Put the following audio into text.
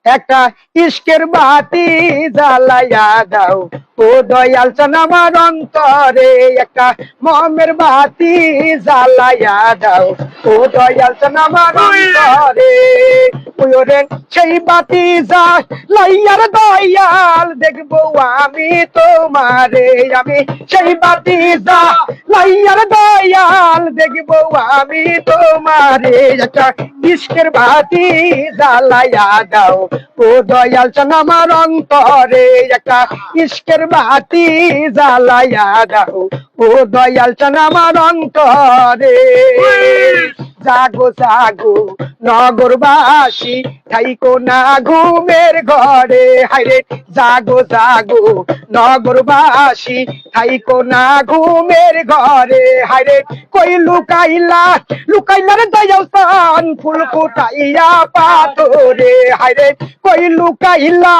একটা ইশকের বাতি জ্বালাইয়া দাও ও দয়াল চান আমার অন্তরে, একটা মমের বাতি জ্বালাইয়া দাও ও দয়াল চান আমার অন্তরে। ওরে সেই বাতি জ্বালাইয়ার দয়াল দেখবো আমি তোমারে, আমি সেই বাতি জ্বালাইয়ার দয়াল দেখবো আমি তোমারে, একটা ইশকের বাতি জ্বালাইয়া দাও ও দয়াল চান আমার অন্তরে, একটা ইশকের বাতি জ্বালাইয়া দাও ও দয়াল চান আমার অন্তরে। জাগো জাগো নগরবাসী থাইকো না ঘুমের ঘরে, হায়রে জাগো জাগো নগরবাসী থাইকো না ঘুমের ঘরে, হায়রে কই লুকাইলা লুকাইলার দয়াল চান ফুল ফুটাইয়া পাথরে, হায়রে কই লুকাইলা